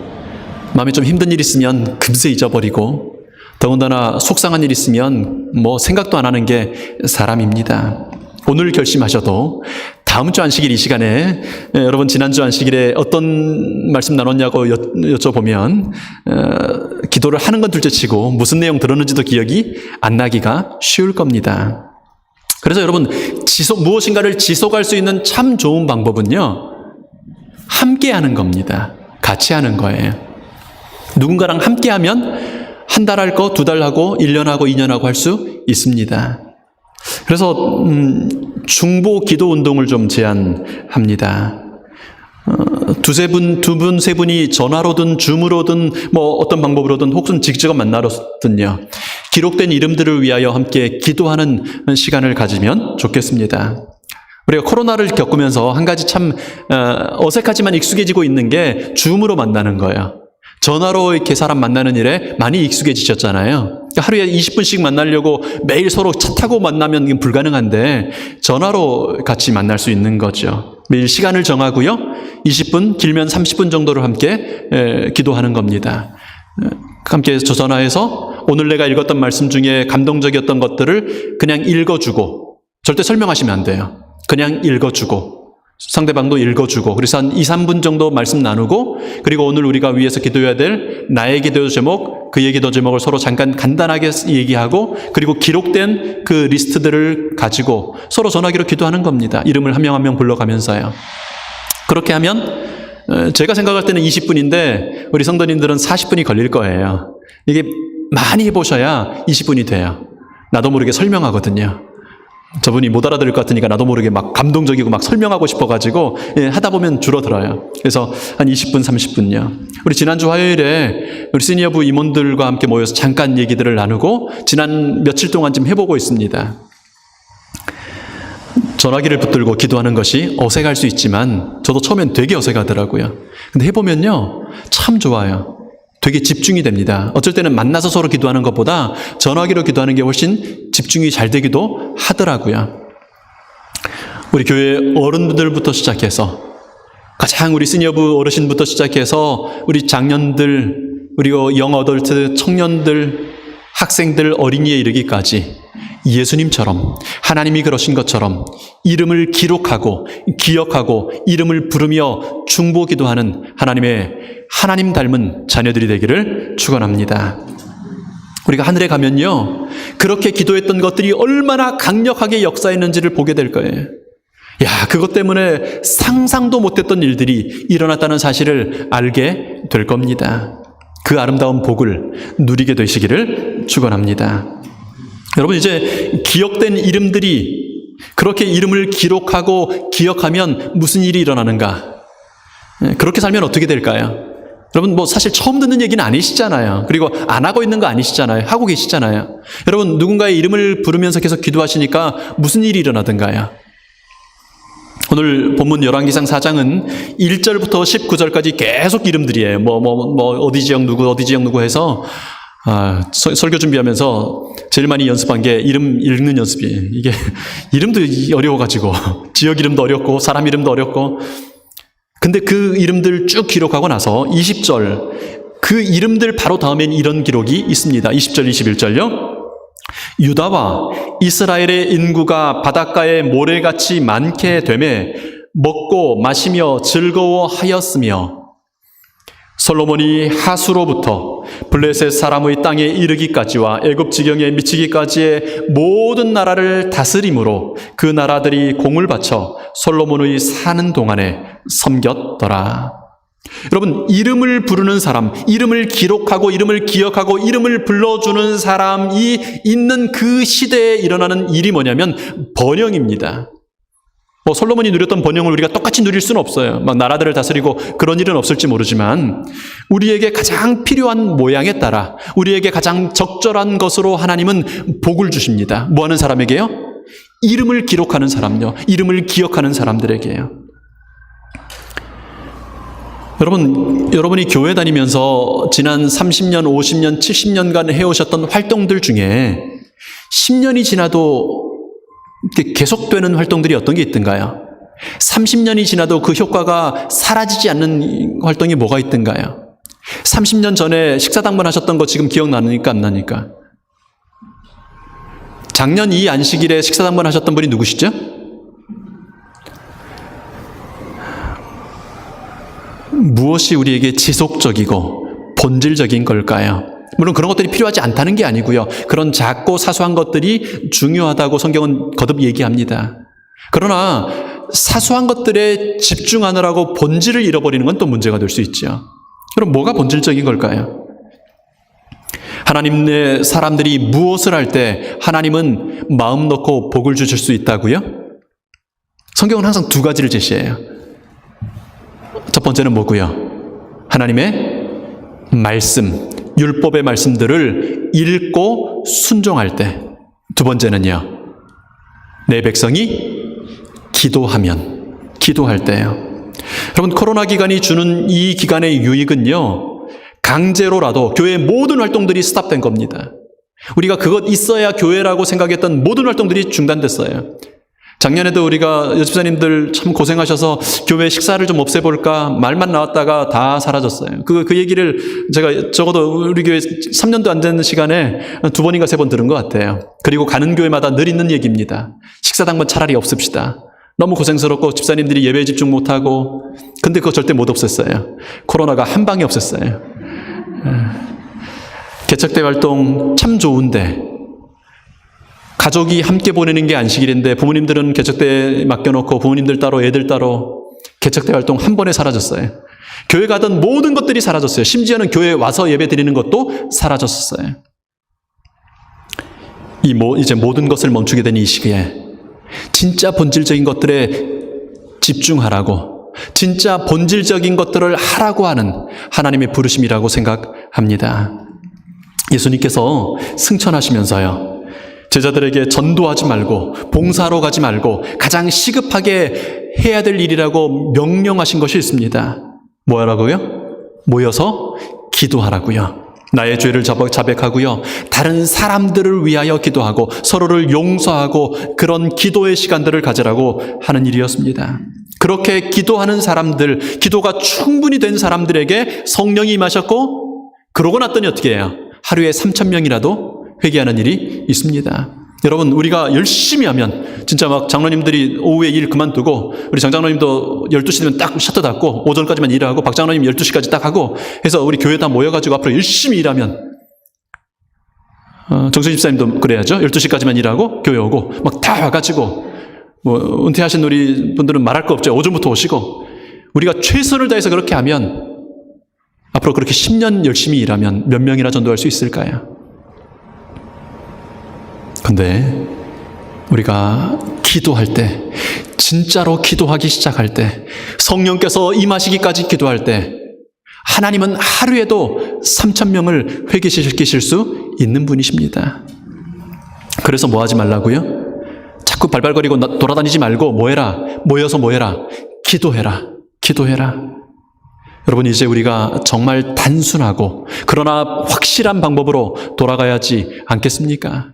마음에 좀 힘든 일 있으면 금세 잊어버리고, 더군다나 속상한 일 있으면 뭐 생각도 안 하는 게 사람입니다. 오늘 결심하셔도 다음 주 안식일 이 시간에 여러분 지난주 안식일에 어떤 말씀 나눴냐고 여쭤보면 기도를 하는 건 둘째치고 무슨 내용 들었는지도 기억이 안 나기가 쉬울 겁니다. 그래서 여러분 무엇인가를 지속할 수 있는 참 좋은 방법은요, 함께 하는 겁니다. 같이 하는 거예요. 누군가랑 함께 하면 한 달 할 거, 2달 하고, 1년 하고, 2년 하고 할 수 있습니다. 그래서 중보 기도 운동을 좀 제안합니다. 두 분, 세 분이 전화로든 줌으로든 뭐 어떤 방법으로든 혹은 직접 만나러든요, 기록된 이름들을 위하여 함께 기도하는 시간을 가지면 좋겠습니다. 우리가 코로나를 겪으면서 한 가지 참 어색하지만 익숙해지고 있는 게 줌으로 만나는 거예요. 전화로 이렇게 사람 만나는 일에 많이 익숙해지셨잖아요. 그러니까 하루에 20분씩 만나려고 매일 서로 차 타고 만나면 불가능한데 전화로 같이 만날 수 있는 거죠. 매일 시간을 정하고요, 20분, 길면 30분 정도를 함께 기도하는 겁니다. 함께 전화해서 오늘 내가 읽었던 말씀 중에 감동적이었던 것들을 그냥 읽어주고, 절대 설명하시면 안 돼요. 그냥 읽어주고 상대방도 읽어주고, 그래서 한 2, 3분 정도 말씀 나누고, 그리고 오늘 우리가 위해서 기도해야 될 나의 기도 제목, 그의 기도 제목을 서로 잠깐 간단하게 얘기하고, 그리고 기록된 그 리스트들을 가지고 서로 전화기로 기도하는 겁니다. 이름을 한 명 한 명 불러가면서요. 그렇게 하면 제가 생각할 때는 20분인데 우리 성도님들은 40분이 걸릴 거예요. 이게 많이 해보셔야 20분이 돼요. 나도 모르게 설명하거든요. 저분이 못 알아들을 것 같으니까 나도 모르게 막 감동적이고 막 설명하고 싶어가지고 하다 보면 줄어들어요. 그래서 한 20분, 30분요. 우리 지난주 화요일에 우리 시니어부 임원들과 함께 모여서 잠깐 얘기들을 나누고 지난 며칠 동안 좀 해보고 있습니다. 전화기를 붙들고 기도하는 것이 어색할 수 있지만 저도 처음엔 되게 어색하더라고요. 근데 해보면요, 참 좋아요. 되게 집중이 됩니다. 어쩔 때는 만나서 서로 기도하는 것보다 전화기로 기도하는 게 훨씬 집중이 잘 되기도 하더라고요. 우리 교회 어른들부터 시작해서 가장 우리 시니어부 어르신부터 시작해서 우리 장년들, 그리고 영어덜트, 청년들, 학생들, 어린이에 이르기까지 예수님처럼 하나님이 그러신 것처럼 이름을 기록하고 기억하고 이름을 부르며 중보기도하는 하나님 닮은 자녀들이 되기를 축원합니다. 우리가 하늘에 가면요, 그렇게 기도했던 것들이 얼마나 강력하게 역사했는지를 보게 될 거예요. 그것 때문에 상상도 못했던 일들이 일어났다는 사실을 알게 될 겁니다. 그 아름다운 복을 누리게 되시기를 축원합니다. 여러분, 이제 기억된 이름들이 그렇게 이름을 기록하고 기억하면 무슨 일이 일어나는가? 그렇게 살면 어떻게 될까요? 여러분, 사실 처음 듣는 얘기는 아니시잖아요. 그리고 안 하고 있는 거 아니시잖아요. 하고 계시잖아요. 여러분, 누군가의 이름을 부르면서 계속 기도하시니까 무슨 일이 일어나던가요? 오늘 본문 열왕기상 4장은 1절부터 19절까지 계속 이름들이에요. 어디 지역 누구 해서 설교 준비하면서 제일 많이 연습한 게 이름 읽는 연습이에요. 이게 이름도 어려워가지고 지역 이름도 어렵고 사람 이름도 어렵고, 근데 그 이름들 쭉 기록하고 나서 20절 그 이름들 바로 다음엔 이런 기록이 있습니다. 20절 21절요. 유다와 이스라엘의 인구가 바닷가에 모래같이 많게 되매 먹고 마시며 즐거워하였으며, 솔로몬이 하수로부터 블레셋 사람의 땅에 이르기까지와 애굽 지경에 미치기까지의 모든 나라를 다스림으로 그 나라들이 공을 바쳐 솔로몬의 사는 동안에 섬겼더라. 여러분, 이름을 부르는 사람, 이름을 기록하고 이름을 기억하고 이름을 불러주는 사람이 있는 그 시대에 일어나는 일이 뭐냐면 번영입니다. 솔로몬이 누렸던 번영을 우리가 똑같이 누릴 수는 없어요. 나라들을 다스리고 그런 일은 없을지 모르지만 우리에게 가장 필요한 모양에 따라 우리에게 가장 적절한 것으로 하나님은 복을 주십니다. 뭐 하는 사람에게요? 이름을 기록하는 사람요. 이름을 기억하는 사람들에게요. 여러분이 교회 다니면서 지난 30년, 50년, 70년간 해오셨던 활동들 중에 10년이 지나도 계속되는 활동들이 어떤 게 있던가요? 30년이 지나도 그 효과가 사라지지 않는 활동이 뭐가 있던가요? 30년 전에 식사당번 하셨던 거 지금 기억나니까 안 나니까? 작년 이 안식일에 식사당번 하셨던 분이 누구시죠? 무엇이 우리에게 지속적이고 본질적인 걸까요? 물론 그런 것들이 필요하지 않다는 게 아니고요. 그런 작고 사소한 것들이 중요하다고 성경은 거듭 얘기합니다. 그러나 사소한 것들에 집중하느라고 본질을 잃어버리는 건 또 문제가 될 수 있죠. 그럼 뭐가 본질적인 걸까요? 하나님의 사람들이 무엇을 할 때 하나님은 마음 놓고 복을 주실 수 있다고요? 성경은 항상 두 가지를 제시해요. 첫 번째는 뭐고요? 하나님의 말씀, 율법의 말씀들을 읽고 순종할 때. 두 번째는요, 내 백성이 기도할 때예요. 여러분, 코로나 기간이 주는 이 기간의 유익은요, 강제로라도 교회의 모든 활동들이 스탑된 겁니다. 우리가 그것 있어야 교회라고 생각했던 모든 활동들이 중단됐어요. 작년에도 우리가 여집사님들 참 고생하셔서 교회 식사를 좀 없애볼까 말만 나왔다가 다 사라졌어요. 그 얘기를 제가 적어도 우리 교회 3년도 안 되는 시간에 2번인가 3번 들은 것 같아요. 그리고 가는 교회마다 늘 있는 얘기입니다. 식사당번 차라리 없읍시다. 너무 고생스럽고 집사님들이 예배에 집중 못하고. 근데 그거 절대 못 없앴어요. 코로나가 한 방에 없앴어요. 개척대 활동 참 좋은데 가족이 함께 보내는 게 안식일인데 부모님들은 개척대에 맡겨놓고 부모님들 따로 애들 따로 개척대 활동 한 번에 사라졌어요. 교회 가던 모든 것들이 사라졌어요. 심지어는 교회에 와서 예배 드리는 것도 사라졌어요. 이제 모든 것을 멈추게 된 이 시기에 진짜 본질적인 것들에 집중하라고, 진짜 본질적인 것들을 하라고 하는 하나님의 부르심이라고 생각합니다. 예수님께서 승천하시면서요, 제자들에게 전도하지 말고 봉사하러 가지 말고 가장 시급하게 해야 될 일이라고 명령하신 것이 있습니다. 뭐라고요? 모여서 기도하라고요. 나의 죄를 자백하고요. 다른 사람들을 위하여 기도하고 서로를 용서하고 그런 기도의 시간들을 가지라고 하는 일이었습니다. 그렇게 기도하는 사람들, 기도가 충분히 된 사람들에게 성령이 임하셨고 그러고 났더니 어떻게 해요? 하루에 3,000명이라도 회개하는 일이 있습니다. 여러분, 우리가 열심히 하면 진짜 막 장로님들이 오후에 일 그만두고 우리 장장로님도 12시 되면 딱 셔터 닫고 오전까지만 일하고 박 장로님 12시까지 딱 하고 해서 우리 교회 다 모여가지고 앞으로 열심히 일하면 정순 집사님도 그래야죠. 12시까지만 일하고 교회 오고 막 다 와가지고 뭐 은퇴하신 우리 분들은 말할 거 없죠. 오전부터 오시고 우리가 최선을 다해서 그렇게 하면 앞으로 그렇게 10년 열심히 일하면 몇 명이나 전도할 수 있을까요? 근데 우리가 기도할 때, 진짜로 기도하기 시작할 때, 성령께서 임하시기까지 기도할 때 하나님은 하루에도 3,000명을 회개시키실 수 있는 분이십니다. 그래서 뭐 하지 말라고요? 자꾸 발발거리고 돌아다니지 말고 뭐해라? 모여서 뭐해라? 기도해라. 여러분, 이제 우리가 정말 단순하고 그러나 확실한 방법으로 돌아가야지 않겠습니까?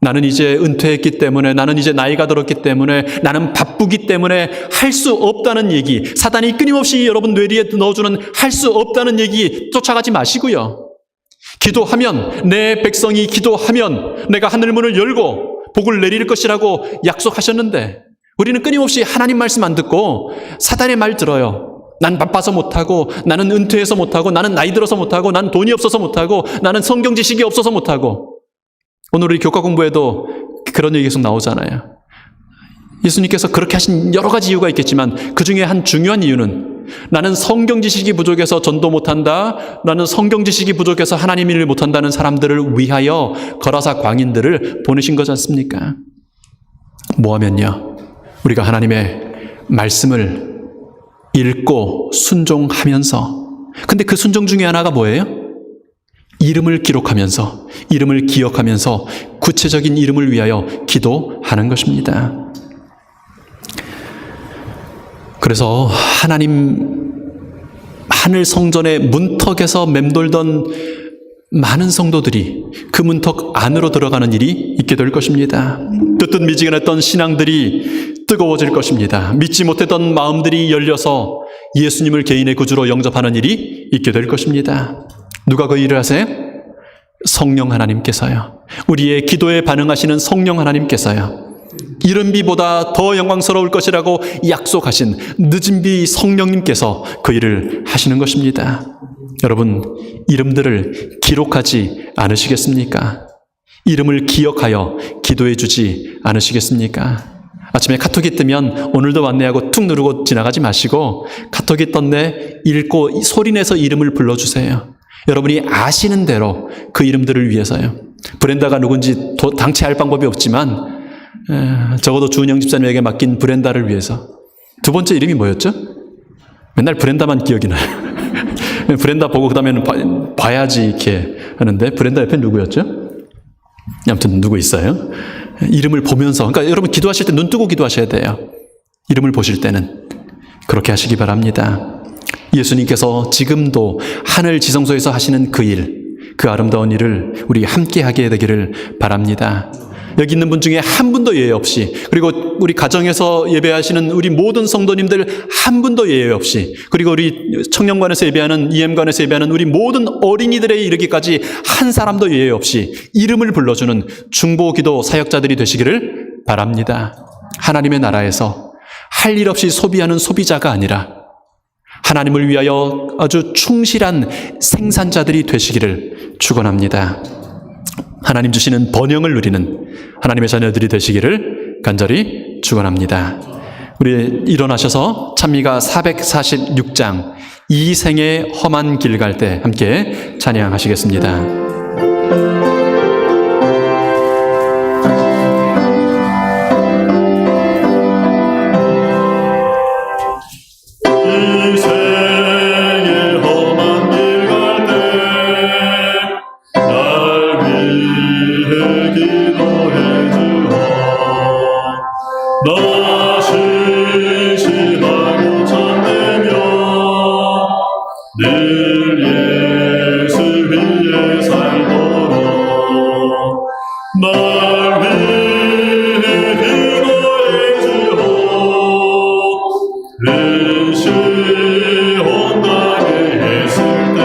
나는 이제 은퇴했기 때문에, 나는 이제 나이가 들었기 때문에, 나는 바쁘기 때문에 할 수 없다는 얘기, 사단이 끊임없이 여러분 뇌리에 넣어주는 할 수 없다는 얘기 쫓아가지 마시고요. 기도하면, 내 백성이 기도하면 내가 하늘문을 열고 복을 내릴 것이라고 약속하셨는데 우리는 끊임없이 하나님 말씀 안 듣고 사단의 말 들어요. 난 바빠서 못하고, 나는 은퇴해서 못하고, 나는 나이 들어서 못하고, 나는 돈이 없어서 못하고, 나는 성경 지식이 없어서 못하고. 오늘 우리 교과 공부에도 그런 얘기 계속 나오잖아요. 예수님께서 그렇게 하신 여러 가지 이유가 있겠지만 그 중에 한 중요한 이유는 나는 성경 지식이 부족해서 전도 못한다, 나는 성경 지식이 부족해서 하나님 일을 못한다는 사람들을 위하여 거라사 광인들을 보내신 거지 않습니까? 뭐하면요, 우리가 하나님의 말씀을 읽고 순종하면서, 근데 그 순종 중에 하나가 뭐예요? 이름을 기록하면서, 이름을 기억하면서 구체적인 이름을 위하여 기도하는 것입니다. 그래서 하나님 하늘 성전의 문턱에서 맴돌던 많은 성도들이 그 문턱 안으로 들어가는 일이 있게 될 것입니다. 뜨뜻미지근했던 신앙들이 뜨거워질 것입니다. 믿지 못했던 마음들이 열려서 예수님을 개인의 구주로 영접하는 일이 있게 될 것입니다. 누가 그 일을 하세요? 성령 하나님께서요. 우리의 기도에 반응하시는 성령 하나님께서요. 이른 비보다 더 영광스러울 것이라고 약속하신 늦은 비 성령님께서 그 일을 하시는 것입니다. 여러분, 이름들을 기록하지 않으시겠습니까? 이름을 기억하여 기도해 주지 않으시겠습니까? 아침에 카톡이 뜨면 오늘도 왔네 하고 툭 누르고 지나가지 마시고 카톡이 떴네 읽고 소리내서 이름을 불러주세요. 여러분이 아시는 대로 그 이름들을 위해서요. 브렌다가 누군지 당최할 방법이 없지만 적어도 주은영 집사님에게 맡긴 브렌다를 위해서. 두 번째 이름이 뭐였죠? 맨날 브렌다만 기억이 나요. 브렌다 보고 그 다음에는 봐야지 이렇게 하는데 브렌다 옆에 누구였죠? 아무튼 누구 있어요? 이름을 보면서, 그러니까 여러분 기도하실 때 눈 뜨고 기도하셔야 돼요. 이름을 보실 때는 그렇게 하시기 바랍니다. 예수님께서 지금도 하늘 지성소에서 하시는 그 일, 그 아름다운 일을 우리 함께 하게 되기를 바랍니다. 여기 있는 분 중에 한 분도 예외 없이, 그리고 우리 가정에서 예배하시는 우리 모든 성도님들 한 분도 예외 없이, 그리고 우리 청년관에서 예배하는, EM관에서 예배하는 우리 모든 어린이들에 이르기까지 한 사람도 예외 없이 이름을 불러주는 중보기도 사역자들이 되시기를 바랍니다. 하나님의 나라에서 할 일 없이 소비하는 소비자가 아니라 하나님을 위하여 아주 충실한 생산자들이 되시기를 축원합니다. 하나님 주시는 번영을 누리는 하나님의 자녀들이 되시기를 간절히 축원합니다. 우리 일어나셔서 찬미가 446장 이 생의 험한 길 갈 때 함께 찬양하시겠습니다. 날 위해 기도해 날 위해 기도해 주오. 시온 땅에 있을 때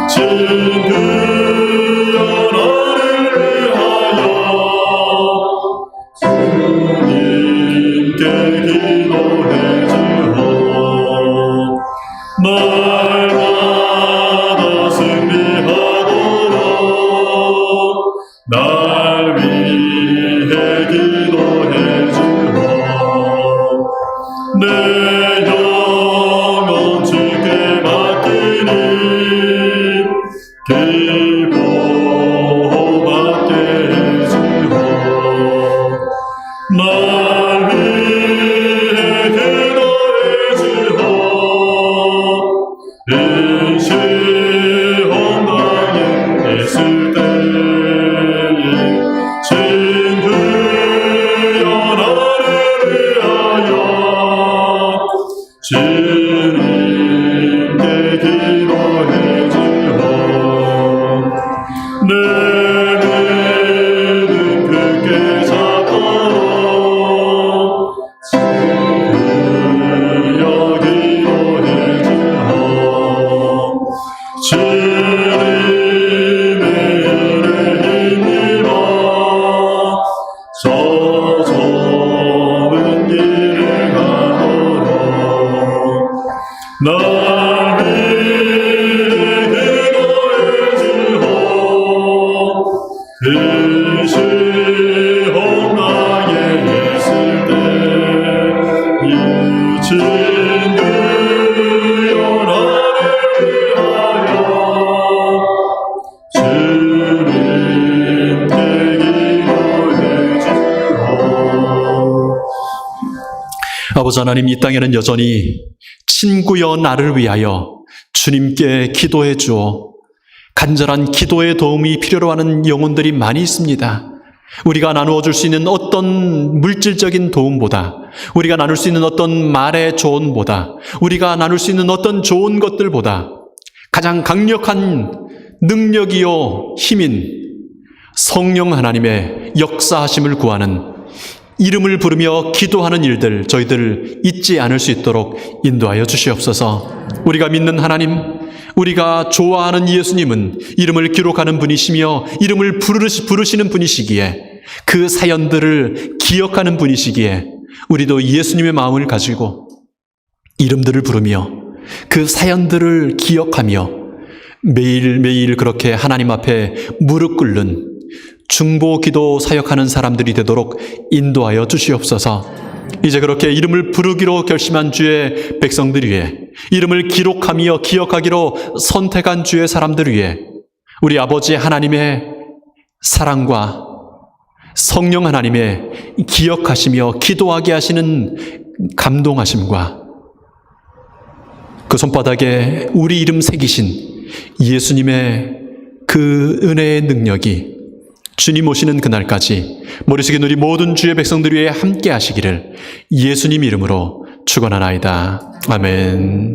진주여 나를 위하여 주님께 기도해 주오. 날마다 승리하도록 날 위해 기도해 주오. 내 영혼 주께 맡기니 기도받게 해주오. 날 위해 기도해 주오. 이 시온 땅에 있을 때 진주여 나를 위하여 주님께 기도해 주오. 내 믿음 굳게 잡도록 주여 기도해 주오. 주님의 은혜 힘입어 저 좁은 길을 가도록 날 위해 기도해 주오. 그 시온 땅에 있을 때 이 진주여 나를 위하여 주님께 기도해 주오. 아버지 하나님, 이 땅에는 여전히 친구여 나를 위하여 주님께 기도해 주오. 간절한 기도의 도움이 필요로 하는 영혼들이 많이 있습니다. 우리가 나누어 줄 수 있는 어떤 물질적인 도움보다, 우리가 나눌 수 있는 어떤 말의 조언보다, 우리가 나눌 수 있는 어떤 좋은 것들보다 가장 강력한 능력이요 힘인 성령 하나님의 역사하심을 구하는, 이름을 부르며 기도하는 일들 저희들 잊지 않을 수 있도록 인도하여 주시옵소서. 우리가 믿는 하나님, 우리가 좋아하는 예수님은 이름을 기록하는 분이시며 이름을 부르시는 분이시기에, 그 사연들을 기억하는 분이시기에 우리도 예수님의 마음을 가지고 이름들을 부르며 그 사연들을 기억하며 매일매일 그렇게 하나님 앞에 무릎 꿇는 중보 기도 사역하는 사람들이 되도록 인도하여 주시옵소서. 이제 그렇게 이름을 부르기로 결심한 주의 백성들 위해, 이름을 기록하며 기억하기로 선택한 주의 사람들 위해 우리 아버지 하나님의 사랑과 성령 하나님의 기억하시며 기도하게 하시는 감동하심과 그 손바닥에 우리 이름 새기신 예수님의 그 은혜의 능력이 주님 오시는 그날까지 머리 숙인 우리 모든 주의 백성들 위해 함께 하시기를 예수님 이름으로 축원하나이다. 아멘.